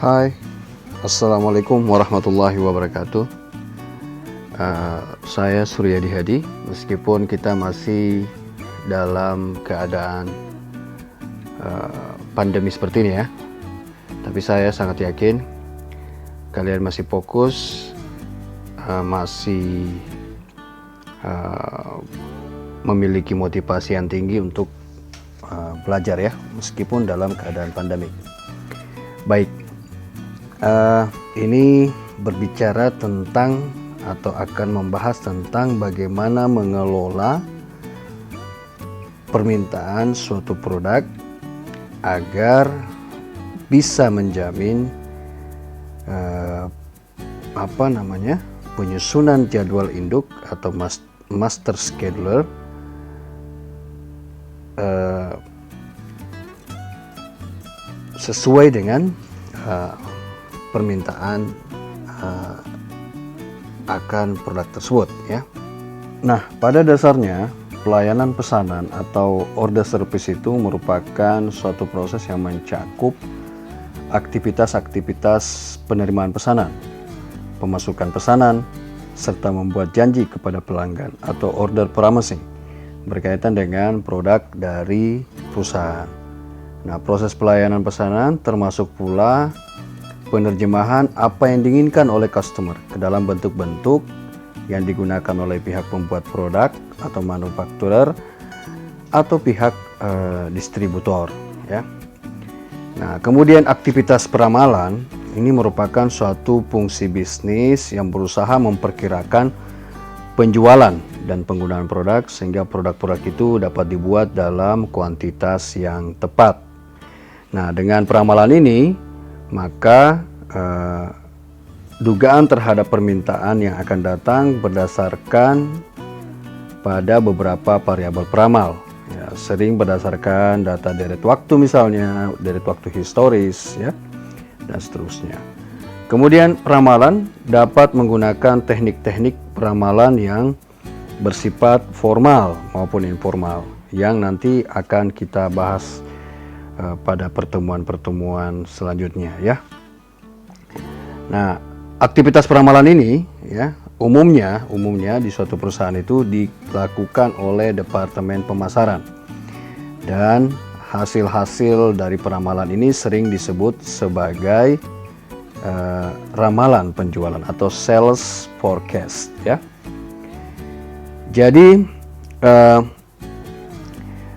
Hai, Assalamualaikum warahmatullahi wabarakatuh. Saya Suryadi Hadi. Meskipun kita masih dalam keadaan pandemi seperti ini ya, tapi saya sangat yakin kalian masih fokus, masih memiliki motivasi yang tinggi untuk belajar ya, meskipun dalam keadaan pandemi. Baik, ini berbicara tentang atau akan membahas tentang bagaimana mengelola permintaan suatu produk agar bisa menjamin penyusunan jadwal induk atau master scheduler sesuai dengan permintaan akan produk tersebut ya. Nah, pada dasarnya pelayanan pesanan atau order service itu merupakan suatu proses yang mencakup aktivitas-aktivitas penerimaan pesanan, pemasukan pesanan, serta membuat janji kepada pelanggan atau order promising berkaitan dengan produk dari perusahaan. Nah, proses pelayanan pesanan termasuk pula penerjemahan apa yang diinginkan oleh customer ke dalam bentuk-bentuk yang digunakan oleh pihak pembuat produk atau manufakturer atau pihak distributor ya. Nah, kemudian aktivitas peramalan ini merupakan suatu fungsi bisnis yang berusaha memperkirakan penjualan dan penggunaan produk sehingga produk-produk itu dapat dibuat dalam kuantitas yang tepat. Nah, dengan peramalan ini maka dugaan terhadap permintaan yang akan datang berdasarkan pada beberapa variabel peramal ya, sering berdasarkan data deret waktu, misalnya deret waktu historis ya, dan seterusnya. Kemudian peramalan dapat menggunakan teknik-teknik peramalan yang bersifat formal maupun informal yang nanti akan kita bahas pada pertemuan-pertemuan selanjutnya ya. Nah, aktivitas peramalan ini ya umumnya di suatu perusahaan itu dilakukan oleh departemen pemasaran, dan hasil-hasil dari peramalan ini sering disebut sebagai ramalan penjualan atau sales forecast ya. Jadi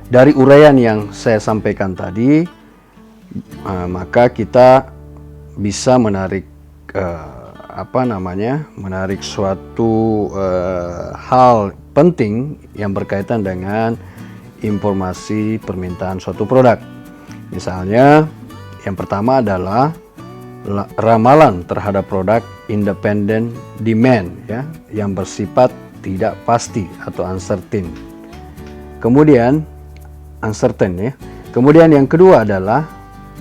dari uraian yang saya sampaikan tadi, maka kita bisa menarik menarik suatu hal penting yang berkaitan dengan informasi permintaan suatu produk. Misalnya, yang pertama adalah ramalan terhadap produk independent demand ya, yang bersifat tidak pasti atau uncertain. Kemudian Kemudian yang kedua adalah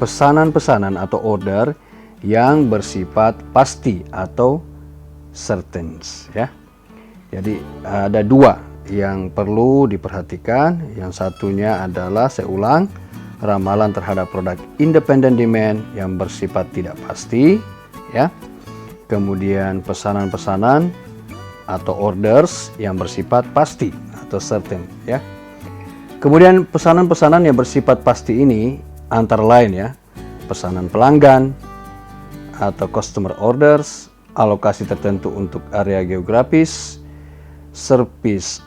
pesanan-pesanan atau order yang bersifat pasti atau certain ya. Jadi ada dua yang perlu diperhatikan. Yang satunya adalah, saya ulang, ramalan terhadap produk independent demand yang bersifat tidak pasti ya. Kemudian pesanan-pesanan atau orders yang bersifat pasti atau certain ya. Kemudian pesanan-pesanan yang bersifat pasti ini antara lain ya, pesanan pelanggan atau customer orders, alokasi tertentu untuk area geografis, service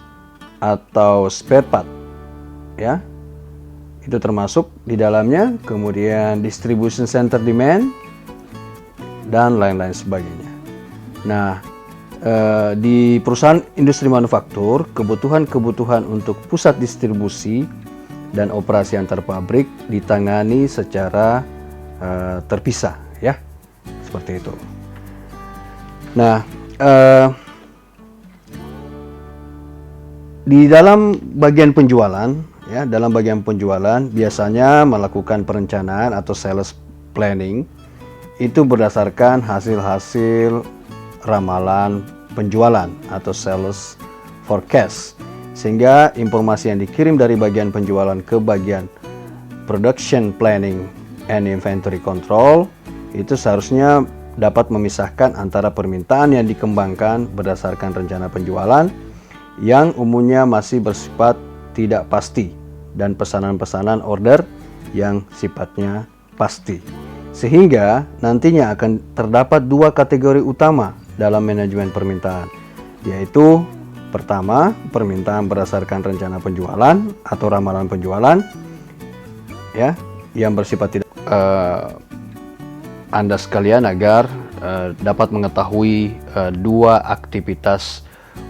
atau spare part ya, itu termasuk di dalamnya. Kemudian distribution center demand dan lain-lain sebagainya. Nah, di perusahaan industri manufaktur, kebutuhan untuk pusat distribusi dan operasi antar pabrik ditangani secara terpisah ya, seperti itu. Nah, di dalam bagian penjualan ya, biasanya melakukan perencanaan atau sales planning itu berdasarkan hasil-hasil ramalan penjualan atau sales forecast, sehingga informasi yang dikirim dari bagian penjualan ke bagian production planning and inventory control itu seharusnya dapat memisahkan antara permintaan yang dikembangkan berdasarkan rencana penjualan yang umumnya masih bersifat tidak pasti dan pesanan-pesanan order yang sifatnya pasti. Sehingga nantinya akan terdapat dua kategori utama dalam manajemen permintaan, yaitu pertama, permintaan berdasarkan rencana penjualan atau ramalan penjualan, ya, yang bersifat tidak Anda sekalian agar dapat mengetahui dua aktivitas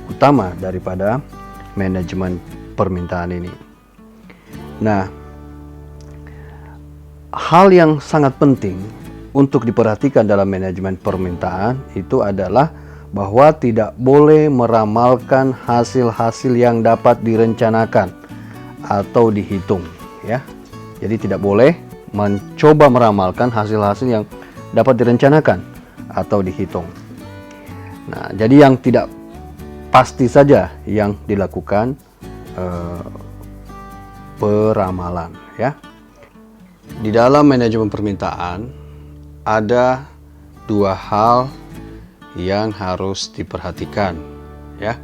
utama daripada manajemen permintaan ini. Nah, hal yang sangat penting untuk diperhatikan dalam manajemen permintaan itu adalah bahwa tidak boleh meramalkan hasil-hasil yang dapat direncanakan atau dihitung, ya. Jadi tidak boleh mencoba meramalkan hasil-hasil yang dapat direncanakan atau dihitung. Nah, jadi yang tidak pasti saja yang dilakukan peramalan, ya. Di dalam manajemen permintaan ada dua hal yang harus diperhatikan, ya.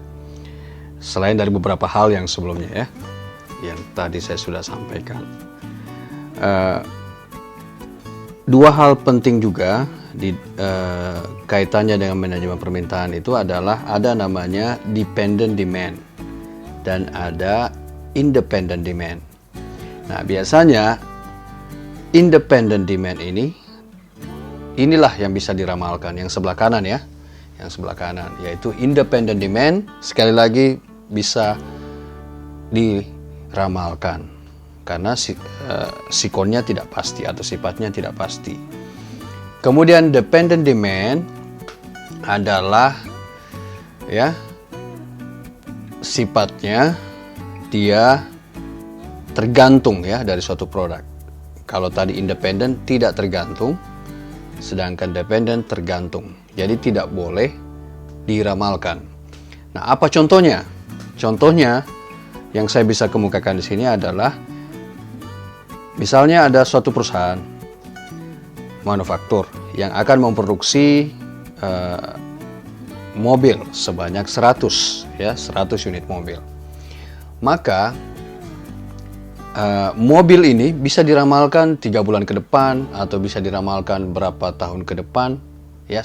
Selain dari beberapa hal yang sebelumnya, ya, yang tadi saya sudah sampaikan. Dua hal penting juga di kaitannya dengan manajemen permintaan itu adalah ada namanya dependent demand dan ada independent demand. Nah, biasanya independent demand inilah yang bisa diramalkan, yang sebelah kanan, ya. Yang sebelah kanan yaitu independent demand, sekali lagi bisa diramalkan karena sikonnya tidak pasti atau sifatnya tidak pasti. Kemudian dependent demand adalah, ya, sifatnya dia tergantung, ya, dari suatu produk. Kalau tadi independent tidak tergantung, sedangkan dependent tergantung. Jadi tidak boleh diramalkan. Nah, apa contohnya? Contohnya yang saya bisa kemukakan di sini adalah misalnya ada suatu perusahaan manufaktur yang akan memproduksi mobil sebanyak 100 unit mobil. Maka mobil ini bisa diramalkan 3 bulan ke depan atau bisa diramalkan berapa tahun ke depan, ya.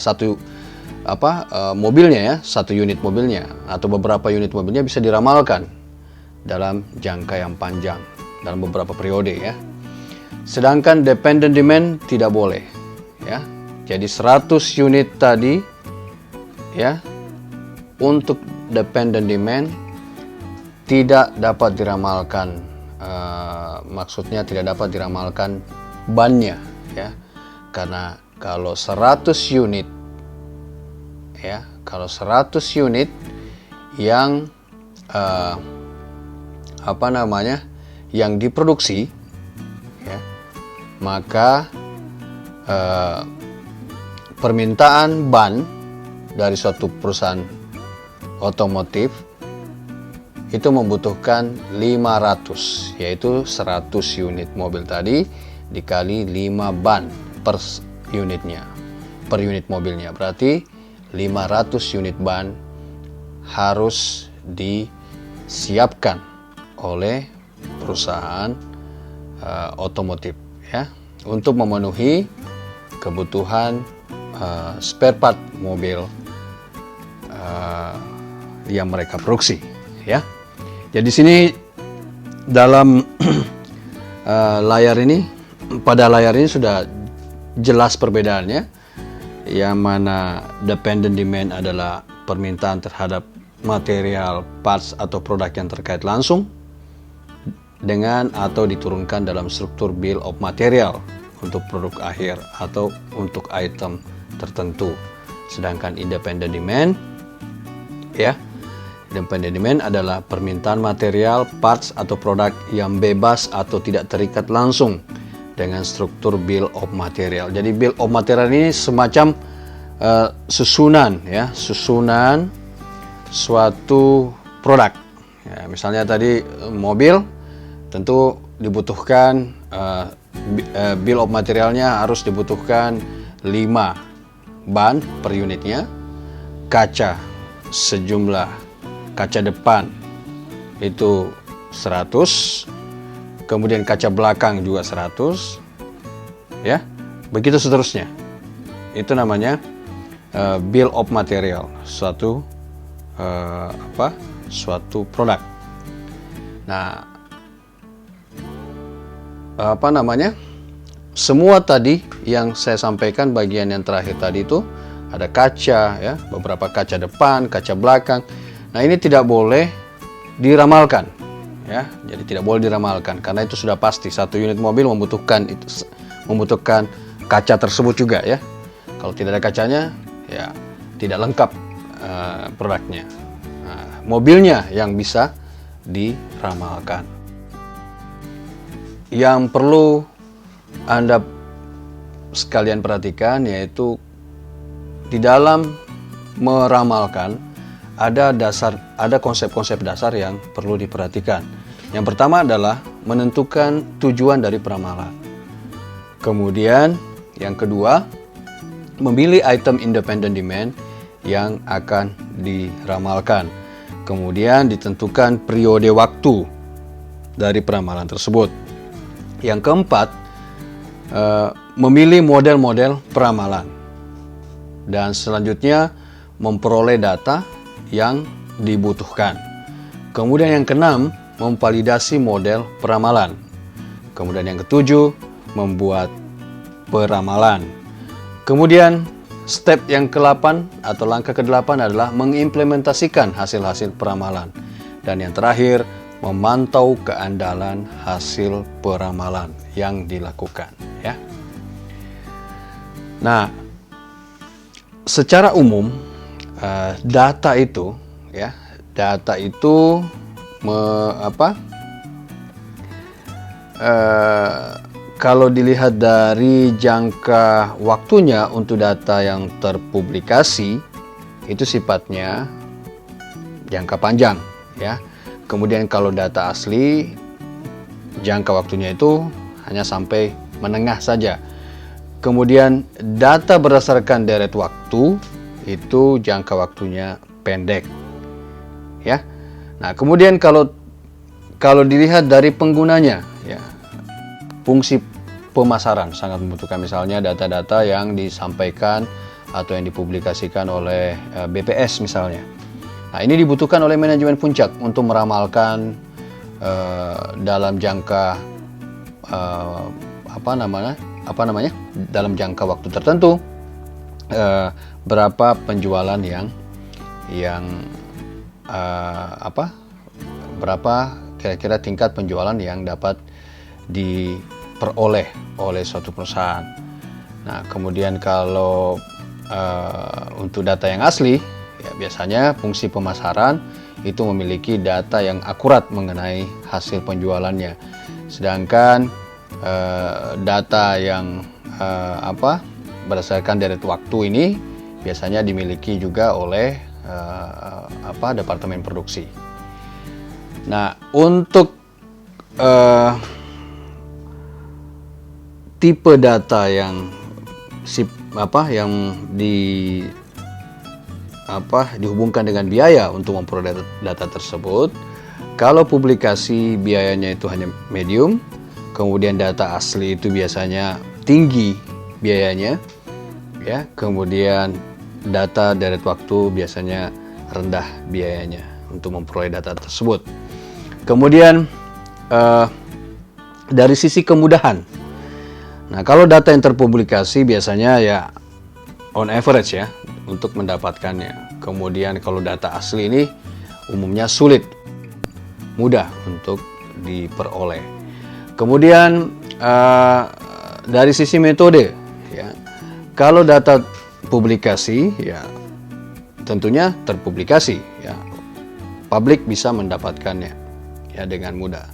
Mobilnya, ya, satu unit mobilnya atau beberapa unit mobilnya bisa diramalkan dalam jangka yang panjang, dalam beberapa periode, ya. Sedangkan dependent demand tidak boleh, ya. Jadi 100 unit tadi, ya, untuk dependent demand tidak dapat diramalkan, maksudnya tidak dapat diramalkan bannya, ya. Karena kalau 100 unit, ya, kalau 100 unit yang yang diproduksi, ya, maka permintaan ban dari suatu perusahaan otomotif itu membutuhkan 500, yaitu 100 unit mobil tadi dikali 5 ban per unitnya, per unit mobilnya. Berarti 500 unit ban harus disiapkan oleh perusahaan otomotif, ya, untuk memenuhi kebutuhan spare part mobil yang mereka produksi, ya. Jadi sini dalam pada layar ini sudah jelas perbedaannya, yang mana dependent demand adalah permintaan terhadap material, parts atau produk yang terkait langsung dengan atau diturunkan dalam struktur bill of material untuk produk akhir atau untuk item tertentu. Sedangkan independent demand, ya, independent demand adalah permintaan material, parts atau produk yang bebas atau tidak terikat langsung dengan struktur bill of material. Jadi bill of material ini semacam susunan, ya, susunan suatu produk. Ya, misalnya tadi mobil, tentu dibutuhkan bill of materialnya harus dibutuhkan 5 ban per unitnya, kaca sejumlah kaca depan itu 100, kemudian kaca belakang juga 100, ya, begitu seterusnya. Itu namanya bill of material, suatu produk. Nah, semua tadi yang saya sampaikan bagian yang terakhir tadi itu ada kaca, ya, beberapa kaca depan, kaca belakang. Nah, ini tidak boleh diramalkan, ya. Jadi tidak boleh diramalkan karena itu sudah pasti satu unit mobil membutuhkan kaca tersebut juga, ya. Kalau tidak ada kacanya, ya tidak lengkap produknya. Nah, mobilnya yang bisa diramalkan. Yang perlu Anda sekalian perhatikan yaitu di dalam meramalkan ada konsep-konsep dasar yang perlu diperhatikan. Yang pertama adalah menentukan tujuan dari peramalan. Kemudian yang kedua, memilih item independent demand yang akan diramalkan. Kemudian ditentukan periode waktu dari peramalan tersebut. Yang keempat, memilih model-model peramalan. Dan selanjutnya memperoleh data yang dibutuhkan. Kemudian yang keenam, memvalidasi model peramalan. Kemudian yang ketujuh, membuat peramalan. Kemudian step yang ke-8 atau langkah ke-8 adalah mengimplementasikan hasil-hasil peramalan. Dan yang terakhir, memantau keandalan hasil peramalan yang dilakukan, ya. Nah, secara umum data itu, ya, kalau dilihat dari jangka waktunya untuk data yang terpublikasi itu sifatnya jangka panjang, ya. Kemudian kalau data asli jangka waktunya itu hanya sampai menengah saja. Kemudian data berdasarkan deret waktu itu jangka waktunya pendek, ya. Nah, kemudian kalau dilihat dari penggunanya, ya, fungsi pemasaran sangat membutuhkan, misalnya data-data yang disampaikan atau yang dipublikasikan oleh BPS misalnya. Nah, ini dibutuhkan oleh manajemen puncak untuk meramalkan dalam jangka dalam jangka waktu tertentu berapa penjualan berapa kira-kira tingkat penjualan yang dapat diperoleh oleh suatu perusahaan. Nah, kemudian kalau untuk data yang asli, ya, biasanya fungsi pemasaran itu memiliki data yang akurat mengenai hasil penjualannya. Sedangkan data yang berdasarkan deret waktu ini biasanya dimiliki juga oleh departemen produksi. Nah, untuk tipe data yang dihubungkan dengan biaya untuk memperoleh data tersebut, kalau publikasi biayanya itu hanya medium, kemudian data asli itu biasanya tinggi biayanya, ya. Kemudian data deret waktu biasanya rendah biayanya untuk memperoleh data tersebut. Kemudian dari sisi kemudahan, nah, kalau data yang terpublikasi biasanya ya on average, ya, untuk mendapatkannya. Kemudian kalau data asli ini umumnya mudah untuk diperoleh. Kemudian dari sisi metode, ya, kalau data publikasi, ya, tentunya terpublikasi, ya, publik bisa mendapatkannya, ya, dengan mudah.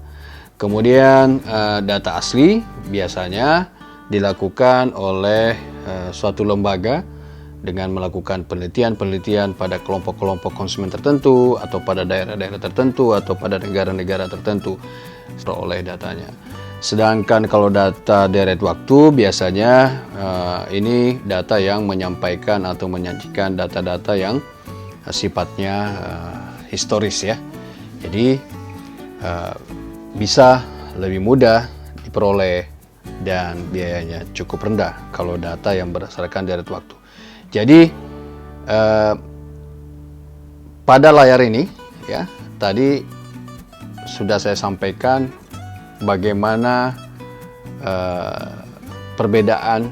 Kemudian data asli biasanya dilakukan oleh suatu lembaga dengan melakukan penelitian pada kelompok-kelompok konsumen tertentu atau pada daerah-daerah tertentu atau pada negara-negara tertentu oleh datanya. Sedangkan kalau data deret waktu biasanya ini data yang menyampaikan atau menyajikan data-data yang sifatnya historis ya. Jadi bisa lebih mudah diperoleh dan biayanya cukup rendah kalau data yang berdasarkan deret waktu. Jadi pada layar ini ya, tadi sudah saya sampaikan bagaimana perbedaan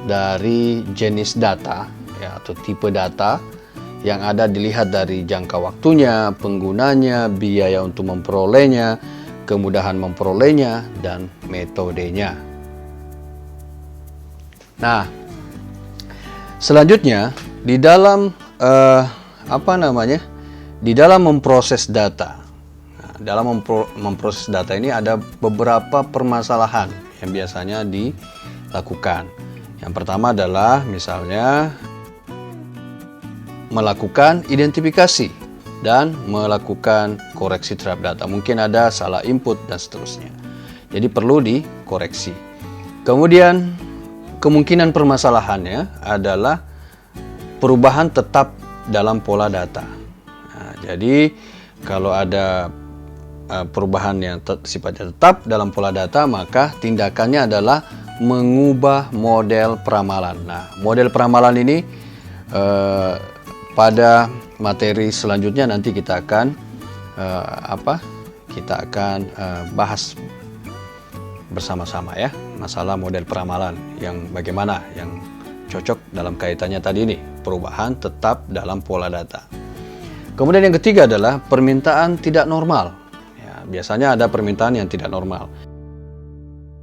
dari jenis data ya, atau tipe data yang ada dilihat dari jangka waktunya, penggunanya, biaya untuk memperolehnya, kemudahan memperolehnya, dan metodenya. Nah, selanjutnya di dalam di dalam memproses data. Dalam memproses data ini ada beberapa permasalahan yang biasanya dilakukan. Yang pertama adalah misalnya melakukan identifikasi dan melakukan koreksi terhadap data. Mungkin ada salah input dan seterusnya. Jadi perlu dikoreksi. Kemudian kemungkinan permasalahannya adalah perubahan tetap dalam pola data. Nah, jadi kalau ada perubahan yang sifatnya tetap dalam pola data, maka tindakannya adalah mengubah model peramalan. Nah, model peramalan ini pada materi selanjutnya nanti kita akan bahas bersama-sama ya, masalah model peramalan yang bagaimana yang cocok dalam kaitannya tadi ini, perubahan tetap dalam pola data. Kemudian yang ketiga adalah permintaan tidak normal. Biasanya ada permintaan yang tidak normal.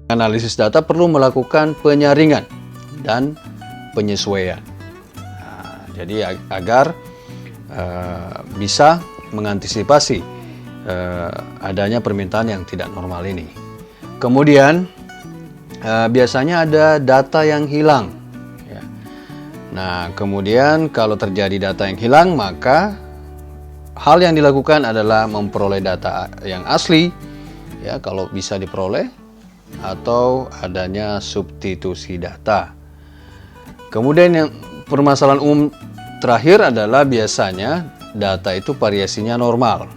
Analisis data perlu melakukan penyaringan dan penyesuaian. Nah, jadi agar bisa mengantisipasi adanya permintaan yang tidak normal ini. Kemudian biasanya ada data yang hilang. Ya. Nah, kemudian kalau terjadi data yang hilang, maka hal yang dilakukan adalah memperoleh data yang asli, ya kalau bisa diperoleh, atau adanya substitusi data. Kemudian yang permasalahan umum terakhir adalah biasanya data itu variasinya normal.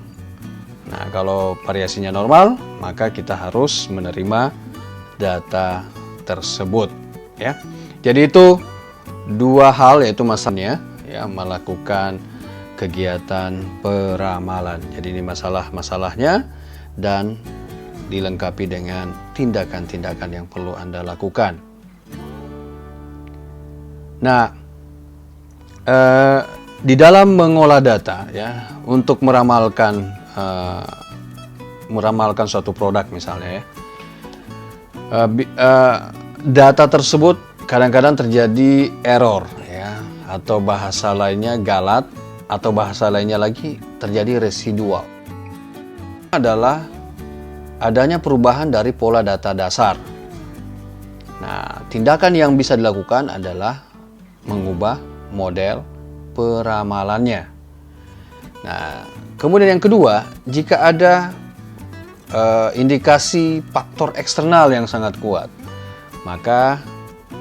Nah, kalau variasinya normal, maka kita harus menerima data tersebut, ya. Jadi itu dua hal, yaitu masalahnya, ya, melakukan kegiatan peramalan. Jadi ini masalahnya dan dilengkapi dengan tindakan-tindakan yang perlu Anda lakukan. Nah, di dalam mengolah data ya, untuk meramalkan suatu produk misalnya ya, data tersebut kadang-kadang terjadi error ya, atau bahasa lainnya galat, atau bahasa lainnya lagi terjadi residual. Adalah adanya perubahan dari pola data dasar. Nah, tindakan yang bisa dilakukan adalah mengubah model peramalannya. Nah, kemudian yang kedua, jika ada indikasi faktor eksternal yang sangat kuat, maka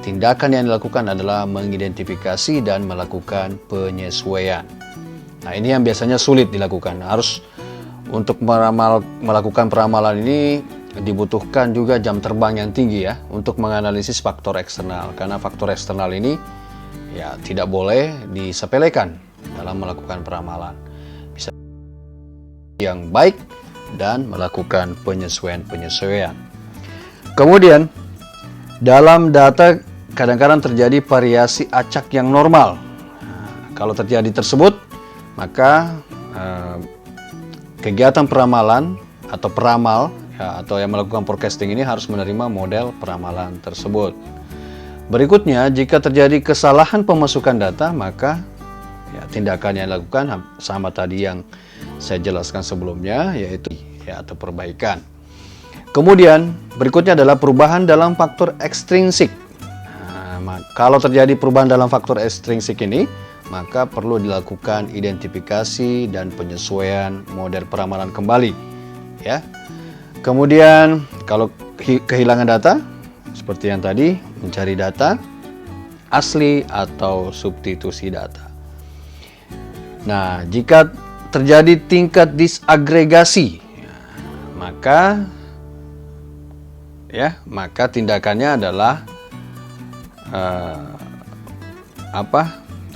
tindakan yang dilakukan adalah mengidentifikasi dan melakukan penyesuaian. Nah, ini yang biasanya sulit dilakukan. Harus untuk melakukan peramalan ini dibutuhkan juga jam terbang yang tinggi ya, untuk menganalisis faktor eksternal. Karena faktor eksternal ini ya tidak boleh disepelekan dalam melakukan peramalan. Bisa yang baik dan melakukan penyesuaian. Kemudian dalam data kadang-kadang terjadi variasi acak yang normal. Nah, kalau terjadi tersebut, maka kegiatan peramalan atau peramal ya, atau yang melakukan forecasting ini harus menerima model peramalan tersebut. Berikutnya, jika terjadi kesalahan pemasukan data, maka ya, tindakan yang dilakukan sama tadi yang saya jelaskan sebelumnya, yaitu ya, atau perbaikan. Kemudian berikutnya adalah perubahan dalam faktor ekstrinsik. Nah, kalau terjadi perubahan dalam faktor ekstrinsik ini, maka perlu dilakukan identifikasi dan penyesuaian model peramalan kembali, ya. Kemudian kalau kehilangan data, seperti yang tadi, mencari data asli atau substitusi data. Nah, jika terjadi tingkat disagregasi, maka tindakannya adalah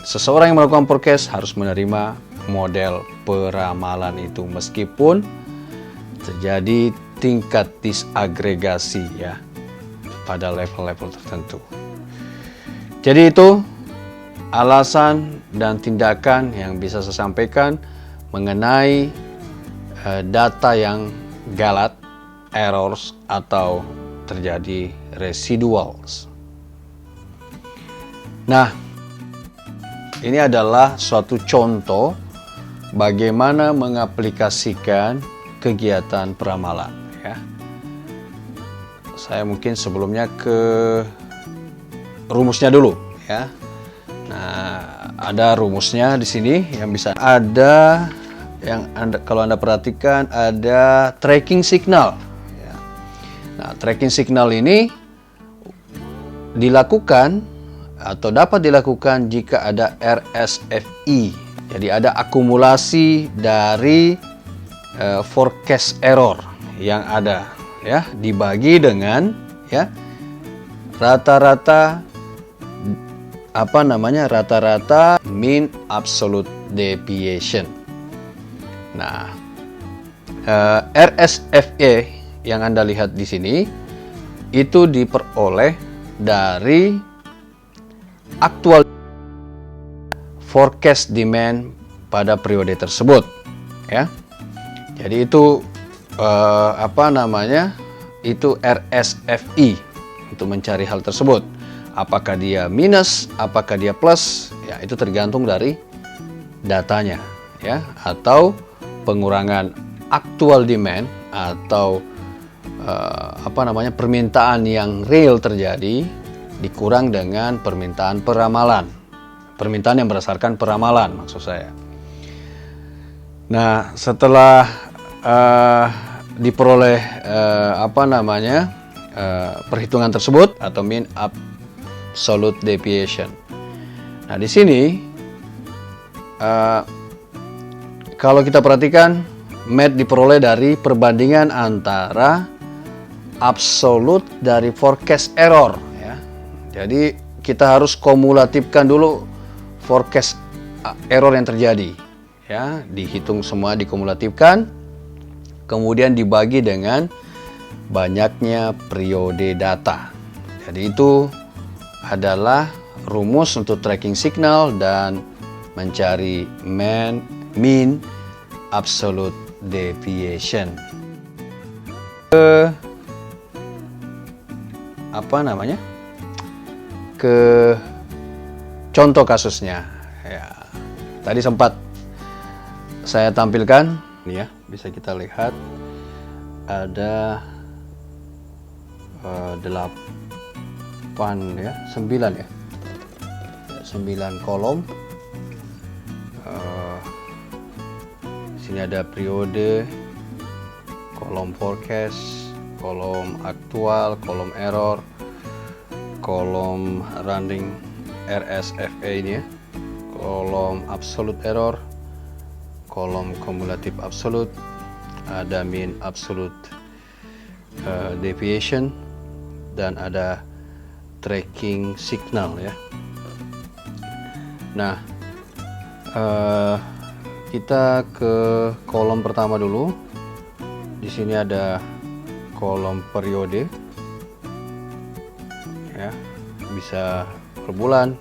seseorang yang melakukan forecast harus menerima model peramalan itu meskipun terjadi tingkat disagregasi ya pada level-level tertentu. Jadi itu alasan dan tindakan yang bisa saya sampaikan mengenai data yang galat, errors, atau terjadi residuals. Nah, ini adalah suatu contoh bagaimana mengaplikasikan kegiatan peramalan. Ya. Saya mungkin sebelumnya ke rumusnya dulu. Ya. Nah, ada rumusnya di sini yang bisa ada yang kalau Anda perhatikan ada tracking signal. Ya. Nah, tracking signal ini dilakukan atau dapat dilakukan jika ada RSFI. Jadi ada akumulasi dari forecast error yang ada ya dibagi dengan ya rata-rata mean absolute deviation. Nah, RSFA yang Anda lihat di sini itu diperoleh dari aktual forecast demand pada periode tersebut, ya. Jadi itu itu RSFI untuk mencari hal tersebut. Apakah dia minus, apakah dia plus, ya itu tergantung dari datanya, ya, atau pengurangan aktual demand atau permintaan yang real terjadi dikurang dengan permintaan peramalan, permintaan yang berdasarkan peramalan maksud saya. Nah, setelah diperoleh perhitungan tersebut atau mean absolute deviation. Nah, di sini kalau kita perhatikan, MED diperoleh dari perbandingan antara absolute dari forecast error. Ya. Jadi kita harus kumulatifkan dulu forecast error yang terjadi. Ya, dihitung semua, dikumulatifkan, kemudian dibagi dengan banyaknya periode data. Jadi itu adalah rumus untuk tracking signal dan mencari mean absolute deviation. Ke contoh kasusnya. Ya, tadi sempat saya tampilkan, ini ya, bisa kita lihat ada 9 kolom. Sini ada periode, kolom forecast, kolom aktual, kolom error, kolom running RSFA ini ya, kolom absolute error, kolom kumulatif absolute, ada mean absolute deviation, dan ada tracking signal ya. Nah, kita ke kolom pertama dulu. Di sini ada kolom periode, ya, bisa per bulan,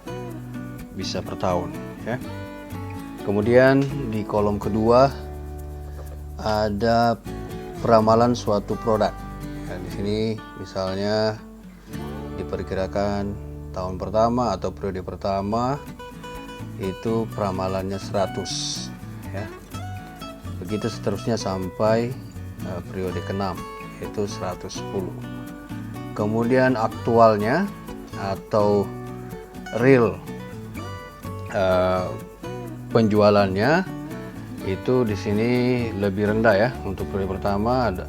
bisa per tahun, ya. Kemudian di kolom kedua ada peramalan suatu produk. Ya, di sini misalnya diperkirakan tahun pertama atau periode pertama itu peramalannya 100, ya. Begitu seterusnya sampai periode ke-6 yaitu 110. Kemudian aktualnya atau real penjualannya itu di sini lebih rendah ya. Untuk periode pertama ada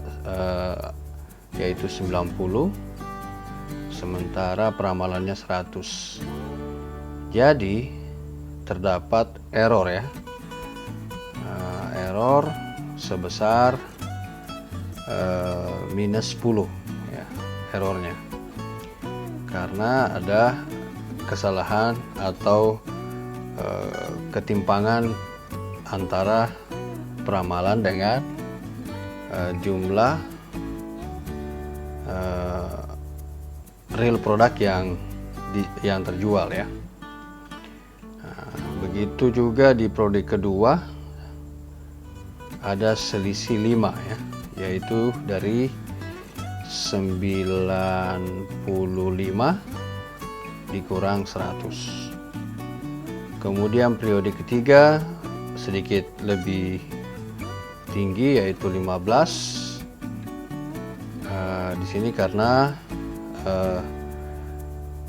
yaitu 90, sementara peramalannya 100. Jadi terdapat error ya, error sebesar minus 10 ya, errornya karena ada kesalahan atau ketimpangan antara peramalan dengan jumlah real produk yang terjual ya. Begitu juga di periode kedua ada selisih 5 ya, yaitu dari 95 dikurang 100. Kemudian periode ketiga sedikit lebih tinggi, yaitu 15. Di sini karena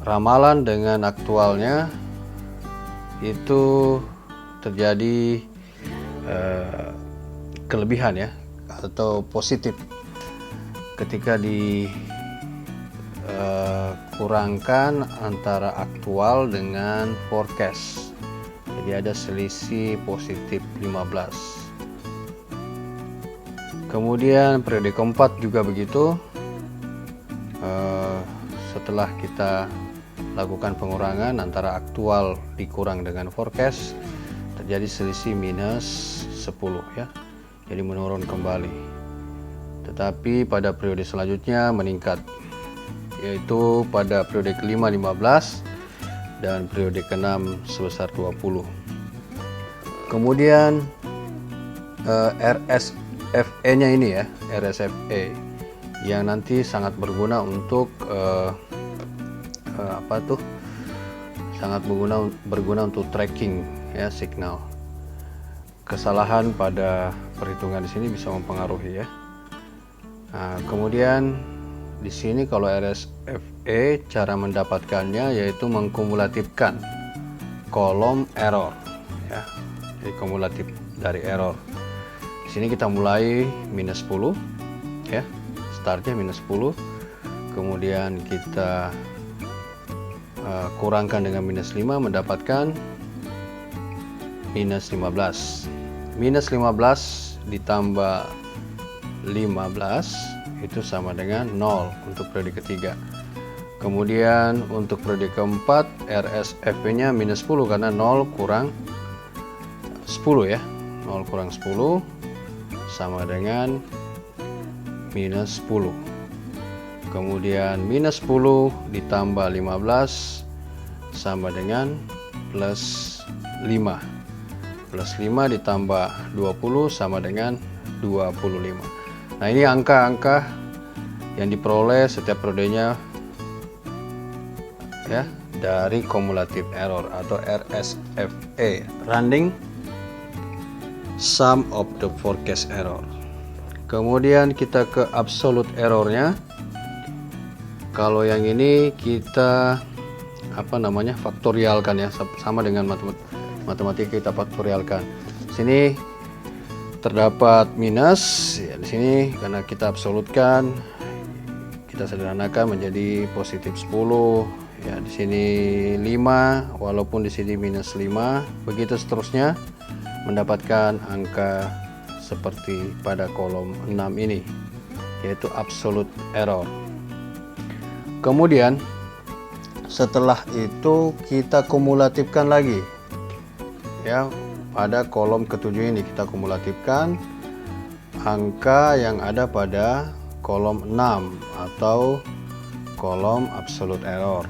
ramalan dengan aktualnya itu terjadi kelebihan ya, atau positif ketika dikurangkan antara aktual dengan forecast. Jadi ada selisih positif 15. Kemudian periode keempat juga begitu. Setelah kita lakukan pengurangan antara aktual dikurang dengan forecast, terjadi selisih minus 10 ya. Jadi menurun kembali. Tetapi pada periode selanjutnya meningkat, yaitu pada periode kelima 15 dan periode keenam sebesar 20. Kemudian RSFE-nya ini ya, RSFE yang nanti sangat berguna untuk sangat berguna untuk tracking ya, signal. Kesalahan pada perhitungan di sini bisa mempengaruhi ya. Nah, kemudian di sini kalau RSFE cara mendapatkannya yaitu mengkumulatifkan kolom error ya. Jadi kumulatif dari error. Di sini kita mulai minus 10 ya. Startnya minus 10. Kemudian kita kurangkan dengan minus 5 mendapatkan minus 15. Minus 15 ditambah 15 itu sama dengan 0 untuk periode ketiga. Kemudian untuk periode keempat RSFE-nya minus 10 karena 0 kurang 10 ya. 0 kurang 10 sama dengan minus 10. Kemudian minus 10 ditambah 15 sama dengan plus 5. Plus 5 ditambah 20 sama dengan 25. Nah, ini angka-angka yang diperoleh setiap periodenya ya dari cumulative error atau RSFE, Running Sum of the Forecast Error. Kemudian kita ke absolute errornya. Kalau yang ini kita faktorialkan ya, sama dengan matematika kita faktorialkan. Sini terdapat minus ya, di sini karena kita absolutkan, kita sederhanakan menjadi positif 10 ya. Di sini 5 walaupun di sini minus 5, begitu seterusnya mendapatkan angka seperti pada kolom 6 ini, yaitu absolute error. Kemudian setelah itu kita kumulatifkan lagi ya, pada kolom ketujuh ini kita kumulatifkan angka yang ada pada kolom 6 atau kolom absolute error.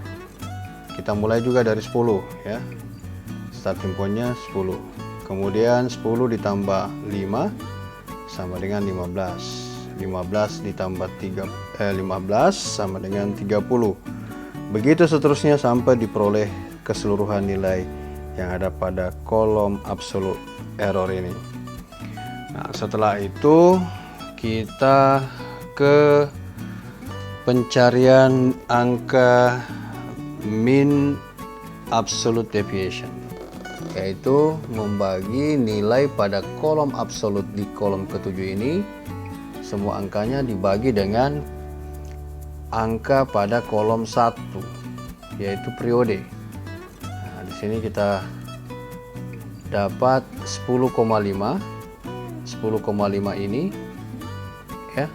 Kita mulai juga dari 10 ya, starting pointnya 10. Kemudian 10 ditambah 5 sama dengan 15. 15 ditambah 15 sama dengan 30. Begitu seterusnya sampai diperoleh keseluruhan nilai yang ada pada kolom absolute error ini. Nah, setelah itu kita ke pencarian angka mean absolute deviation, yaitu membagi nilai pada kolom absolute di kolom ketujuh ini, semua angkanya dibagi dengan angka pada kolom 1, yaitu periode. Nah, di sini kita dapat 10,5. 10,5 ini ya.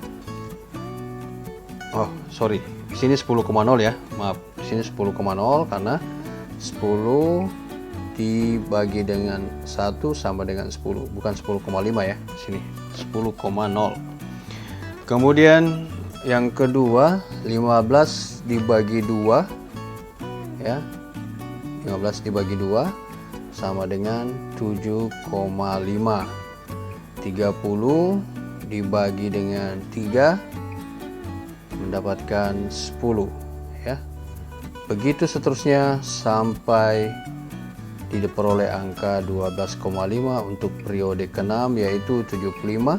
Oh, sorry. Di sini 10,0 ya. Maaf. Di sini 10,0 karena 10 dibagi dengan 1 sama dengan 10, bukan 10,5 ya. Di sini 10,0. Kemudian yang kedua, 15 dibagi 2 ya. 15 dibagi 2 sama dengan 7,5. 30 dibagi dengan 3 mendapatkan 10 ya. Begitu seterusnya sampai diperoleh angka 12,5 untuk periode ke-6, yaitu 75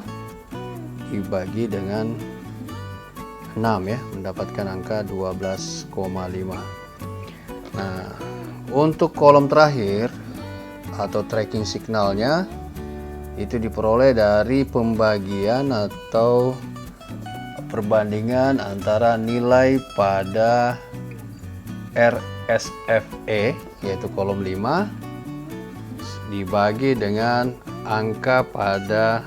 dibagi dengan 6 ya, mendapatkan angka 12,5. Nah, untuk kolom terakhir atau tracking signalnya itu diperoleh dari pembagian atau perbandingan antara nilai pada RSFE, yaitu kolom 5, dibagi dengan angka pada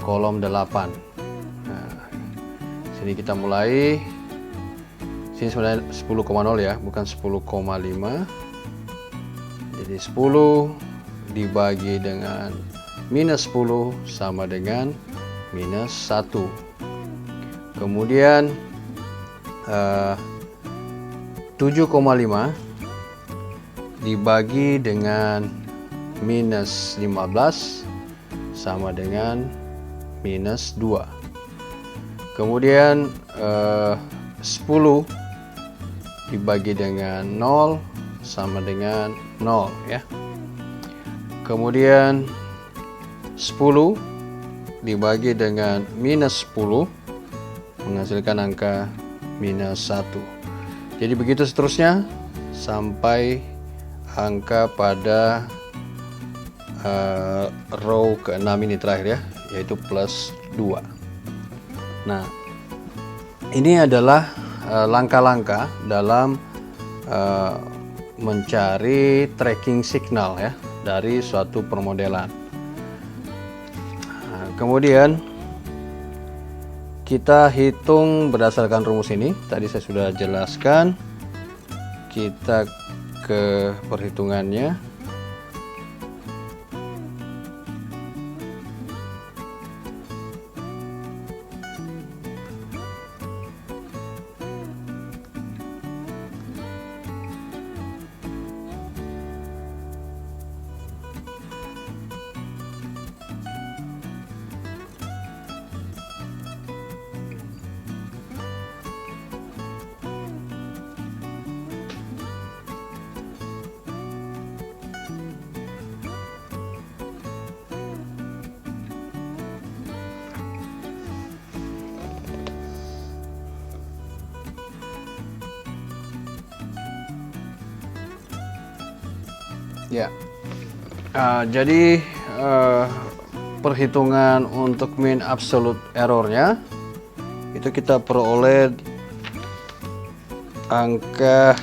kolom 8. Nah, sini kita mulai. Sini sebenarnya 10,0 ya, bukan 10,5. Jadi 10 dibagi dengan minus 10 sama dengan minus 1. Kemudian 7,5 dibagi dengan minus 15 sama dengan minus 2. Kemudian 10 dibagi dengan 0 sama dengan 0 ya. Kemudian 10 dibagi dengan minus 10 menghasilkan angka minus 1. Jadi begitu seterusnya sampai angka pada row ke-6 ini terakhir ya, yaitu plus 2. Nah, ini adalah langkah-langkah dalam mencari tracking signal ya dari suatu permodelan. Kemudian kita hitung berdasarkan rumus ini. Tadi saya sudah jelaskan. Kita ke perhitungannya. Ya, jadi perhitungan untuk mean absolute errornya itu kita peroleh angka,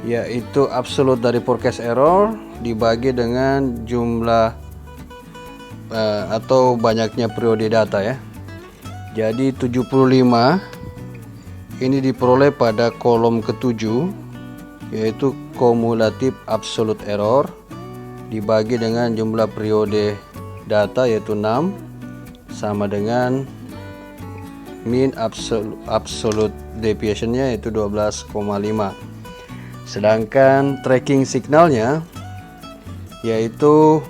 yaitu absolute dari forecast error dibagi dengan jumlah atau banyaknya periode data ya. Jadi 75 ini diperoleh pada kolom ke-7, yaitu kumulatif absolute error dibagi dengan jumlah periode data yaitu 6 sama dengan mean absolute deviationnya yaitu 12,5. Sedangkan tracking signalnya yaitu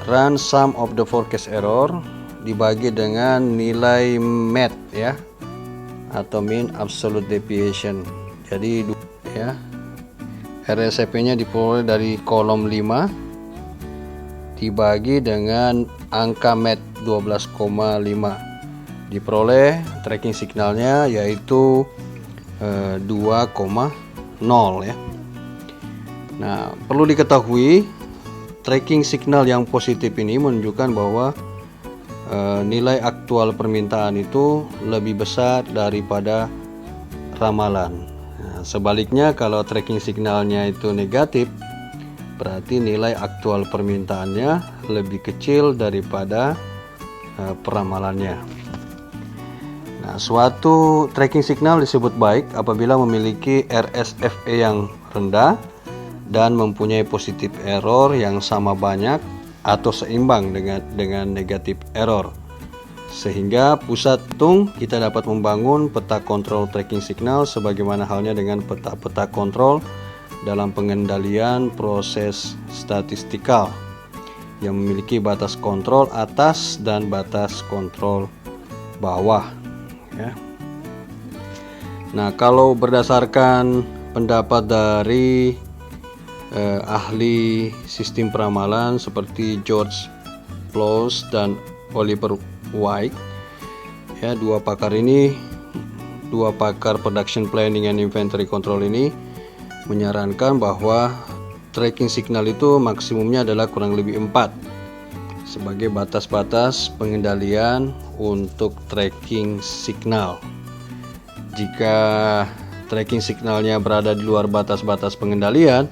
run sum of the forecast error dibagi dengan nilai MED ya, atau mean absolute deviation. Jadi ya, RSFP-nya diperoleh dari kolom 5 dibagi dengan angka MED 12,5. Diperoleh tracking signalnya yaitu 2,0 ya. Nah, perlu diketahui tracking signal yang positif ini menunjukkan bahwa nilai aktual permintaan itu lebih besar daripada ramalan. Nah, sebaliknya kalau tracking signalnya itu negatif, berarti nilai aktual permintaannya lebih kecil daripada peramalannya. Nah, suatu tracking signal disebut baik apabila memiliki RSFE yang rendah dan mempunyai positif error yang sama banyak atau seimbang dengan negatif error, sehingga pusat hitung kita dapat membangun peta kontrol tracking signal sebagaimana halnya dengan peta-peta kontrol dalam pengendalian proses statistikal yang memiliki batas kontrol atas dan batas kontrol bawah, ya. Nah, kalau berdasarkan pendapat dari ahli sistem peramalan seperti George Ploss dan Oliver White, ya, dua pakar production planning and inventory control ini menyarankan bahwa tracking signal itu maksimumnya adalah kurang lebih 4 sebagai batas-batas pengendalian untuk tracking signal. Jika tracking signalnya berada di luar batas-batas pengendalian,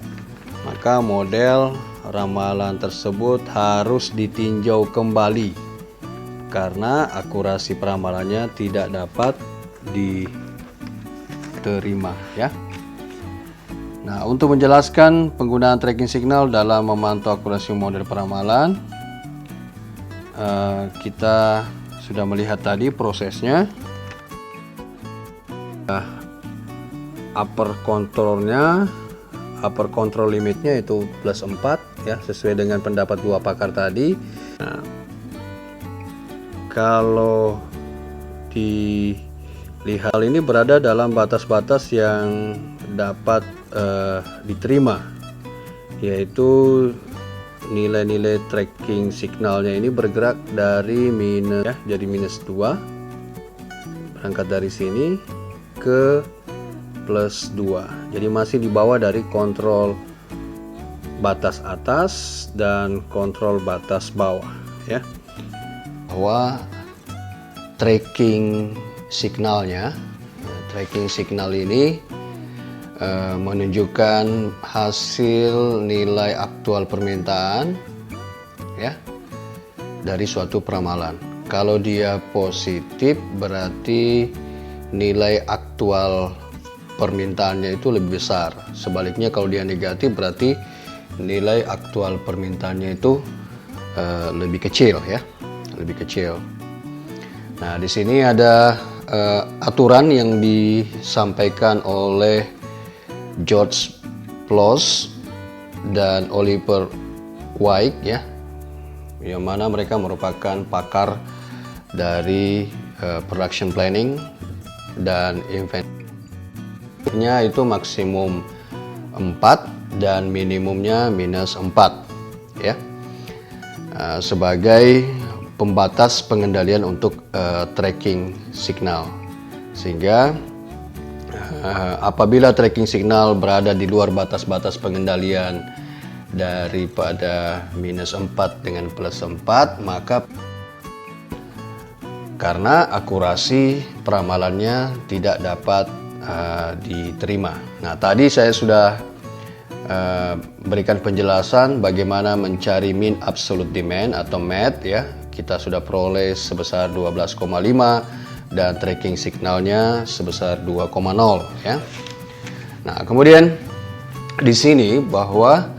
maka model ramalan tersebut harus ditinjau kembali karena akurasi peramalannya tidak dapat diterima, ya. Nah, untuk menjelaskan penggunaan tracking signal dalam memantau akurasi model peramalan, kita sudah melihat tadi prosesnya. Upper control limitnya itu plus 4, ya, sesuai dengan pendapat dua pakar tadi. Nah, kalau dilihat ini berada dalam batas-batas yang dapat diterima, yaitu nilai-nilai tracking signalnya ini bergerak dari minus, ya, jadi minus 2, berangkat dari sini ke plus 2, jadi masih di bawah dari kontrol batas atas dan kontrol batas bawah, ya. Bahwa tracking signalnya, tracking signal ini menunjukkan hasil nilai aktual permintaan, ya, dari suatu peramalan. Kalau dia positif berarti nilai aktual permintaannya itu lebih besar. Sebaliknya kalau dia negatif berarti nilai aktual permintaannya itu lebih kecil, ya, lebih kecil. Nah, di sini ada aturan yang disampaikan oleh George Ploss dan Oliver White, ya, yang mana mereka merupakan pakar dari production planning dan inventory-nya itu maksimum 4 dan minimumnya minus 4, ya, sebagai pembatas pengendalian untuk tracking signal, sehingga apabila tracking signal berada di luar batas-batas pengendalian daripada minus 4 dengan plus 4, maka karena akurasi peramalannya tidak dapat diterima. Nah, tadi saya sudah berikan penjelasan bagaimana mencari mean absolute demand atau MAD, ya. Kita sudah peroleh sebesar 12,5 dan tracking signalnya sebesar 2,0, ya. Nah, kemudian di sini bahwa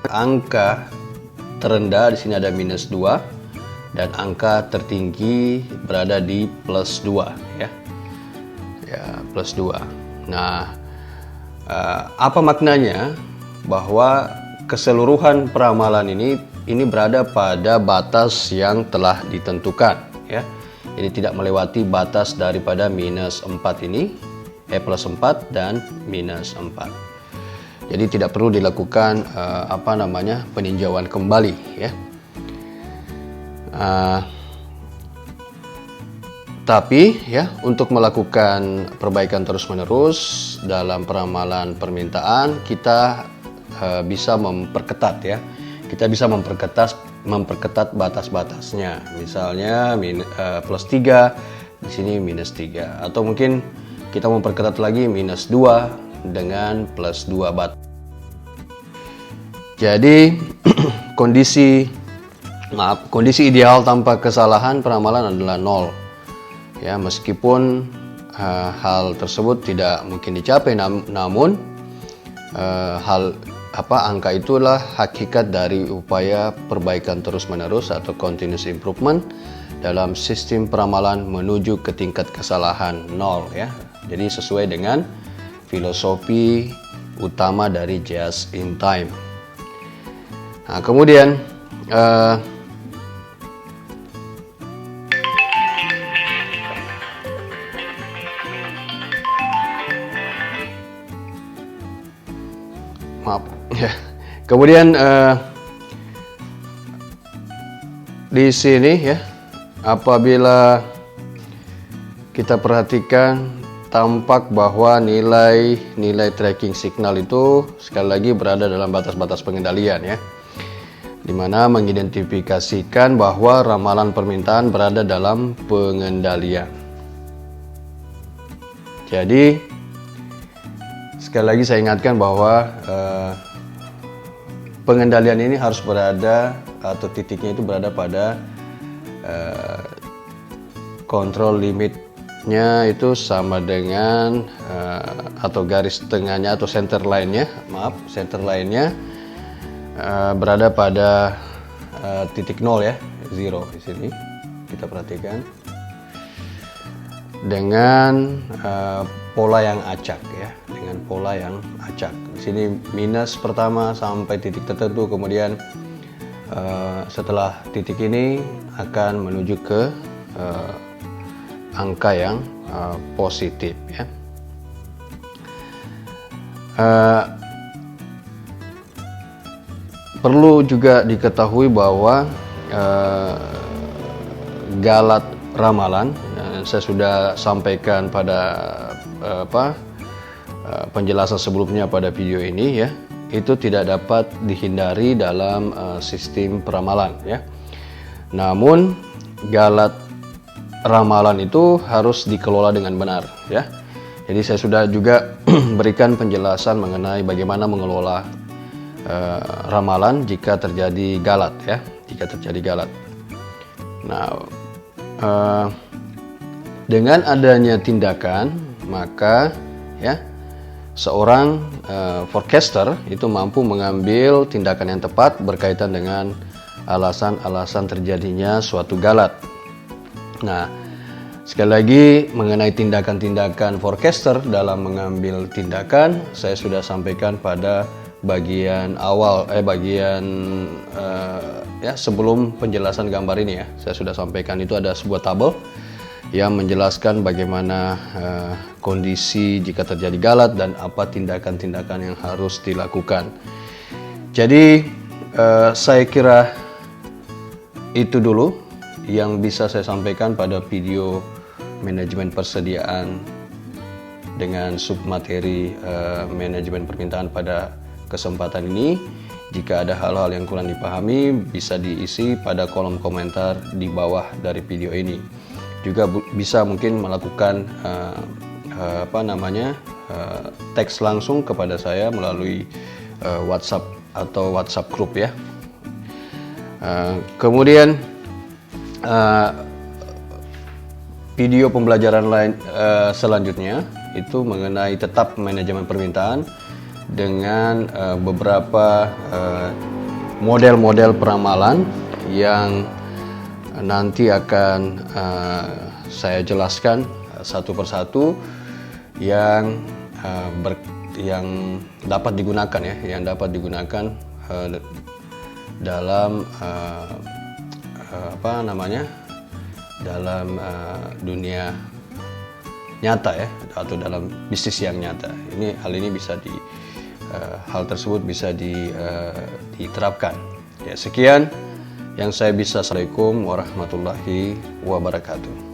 angka terendah di sini ada minus 2 dan angka tertinggi berada di plus 2, ya. Ya, plus 2. Nah, apa maknanya bahwa keseluruhan peramalan ini berada pada batas yang telah ditentukan, ya. Jadi tidak melewati batas daripada minus 4 ini, plus 4 dan minus 4. Jadi tidak perlu dilakukan peninjauan kembali, ya. Tapi, ya, untuk melakukan perbaikan terus-menerus dalam peramalan permintaan, kita bisa memperketat, ya. Kita bisa memperketat memperketat batas-batasnya. Misalnya plus 3, di sini minus 3. Atau mungkin kita memperketat lagi minus 2 dengan plus 2 batas. Jadi kondisi ideal tanpa kesalahan peramalan adalah 0. Ya, meskipun hal tersebut tidak mungkin dicapai, namun angka itulah hakikat dari upaya perbaikan terus-menerus atau continuous improvement dalam sistem peramalan menuju ke tingkat kesalahan 0 ya. Jadi sesuai dengan filosofi utama dari just in time. Nah, kemudian kemudian di sini ya, apabila kita perhatikan, tampak bahwa nilai tracking signal itu sekali lagi berada dalam batas-batas pengendalian ya, dimana mengidentifikasikan bahwa ramalan permintaan berada dalam pengendalian. Jadi sekali lagi saya ingatkan bahwa pengendalian ini harus berada, atau titiknya itu berada pada kontrol limitnya itu sama dengan atau garis tengahnya atau center line-nya, berada pada titik 0 ya, 0 di sini. Kita perhatikan dengan pola yang acak ya, dengan pola yang acak. Di sini minus pertama sampai titik tertentu, kemudian setelah titik ini akan menuju ke angka yang positif ya. Perlu juga diketahui bahwa galat ramalan, saya sudah sampaikan pada penjelasan sebelumnya pada video ini ya, itu tidak dapat dihindari dalam sistem peramalan ya. Namun galat ramalan itu harus dikelola dengan benar ya. Jadi saya sudah juga berikan penjelasan mengenai bagaimana mengelola ramalan jika terjadi galat ya, Nah, dengan adanya tindakan, maka ya seorang forecaster itu mampu mengambil tindakan yang tepat berkaitan dengan alasan-alasan terjadinya suatu galat. Nah, sekali lagi mengenai tindakan-tindakan forecaster dalam mengambil tindakan, saya sudah sampaikan pada bagian awal, sebelum penjelasan gambar ini ya. Saya sudah sampaikan itu ada sebuah tabel yang menjelaskan bagaimana kondisi jika terjadi galat dan apa tindakan-tindakan yang harus dilakukan. Jadi saya kira itu dulu yang bisa saya sampaikan pada video manajemen persediaan dengan submateri manajemen permintaan pada kesempatan ini. Jika ada hal-hal yang kurang dipahami, bisa diisi pada kolom komentar di bawah dari video ini. Juga bisa mungkin melakukan teks langsung kepada saya melalui WhatsApp atau WhatsApp group ya. Kemudian video pembelajaran lain selanjutnya itu mengenai tetap manajemen permintaan dengan beberapa model-model peramalan yang nanti akan saya jelaskan satu persatu yang dapat digunakan ya, dalam dalam dunia nyata ya, atau dalam bisnis yang nyata. Hal ini bisa hal tersebut bisa diterapkan. Ya, sekian yang saya bisa. Assalamualaikum warahmatullahi wabarakatuh.